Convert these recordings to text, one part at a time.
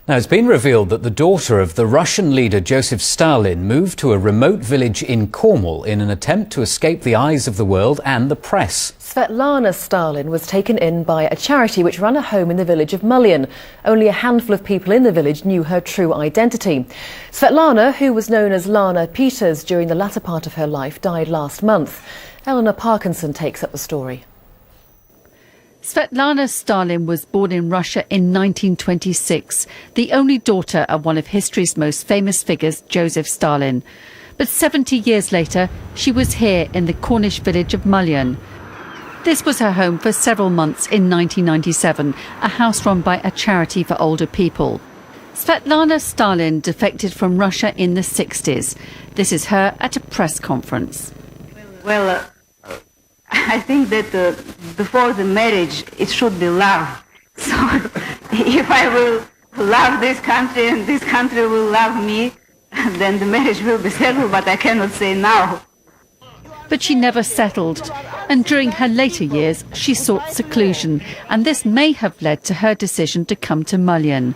Now, it's been revealed that the daughter of the Russian leader Joseph Stalin moved to a remote village in Cornwall in an attempt to escape the eyes of the world and the press. Svetlana Stalin was taken in by a charity which ran a home in the village of Mullion. Only a handful of people in the village knew her true identity. Svetlana, who was known as Lana Peters during the latter part of her life, died last month. Eleanor Parkinson takes up the story. Svetlana Stalin was born in Russia in 1926, the only daughter of one of history's most famous figures, Joseph Stalin. But 70 years later, she was here in the Cornish village of Mullion. This was her home for several months in 1997, a house run by a charity for older people. Svetlana Stalin defected from Russia in the 60s. This is her at a press conference. Well, I think that before the marriage, it should be love. So if I will love this country and this country will love me, then the marriage will be settled, but I cannot say now. But she never settled, and during her later years she sought seclusion, and this may have led to her decision to come to Mullion.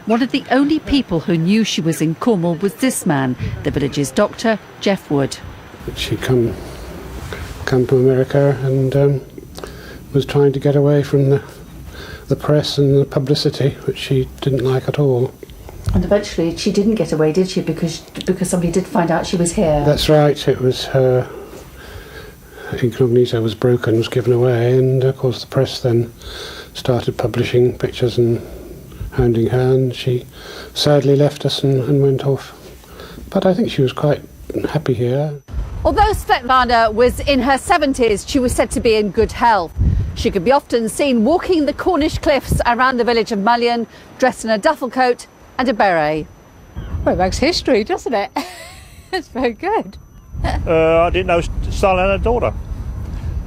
One of the only people who knew she was in Cornwall was this man, the village's doctor, Geoff Wood. She come to America and was trying to get away from the press and the publicity, which she didn't like at all. And eventually she didn't get away, did she? Because somebody did find out she was here. That's right. It was her incognito was broken, was given away, and of course the press then started publishing pictures and hounding her, and she sadly left us and went off. But I think she was quite happy here. Although Svetlana was in her 70s, she was said to be in good health. She could be often seen walking the Cornish cliffs around the village of Mullion, dressed in a duffel coat and a beret. Well, it makes history, doesn't it? It's very good. I didn't know Stalin had a daughter.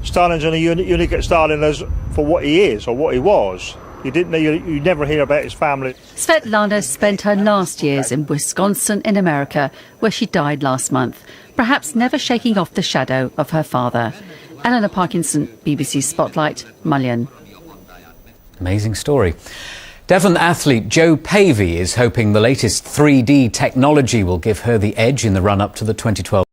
Stalin's only unique at Stalin as for what he is or what he was. You didn't know, you never hear about his family. Svetlana spent her last years in Wisconsin in America, where she died last month, perhaps never shaking off the shadow of her father. Eleanor Parkinson, BBC Spotlight, Mullion. Amazing story. Devon athlete Jo Pavey is hoping the latest 3D technology will give her the edge in the run-up to the 2012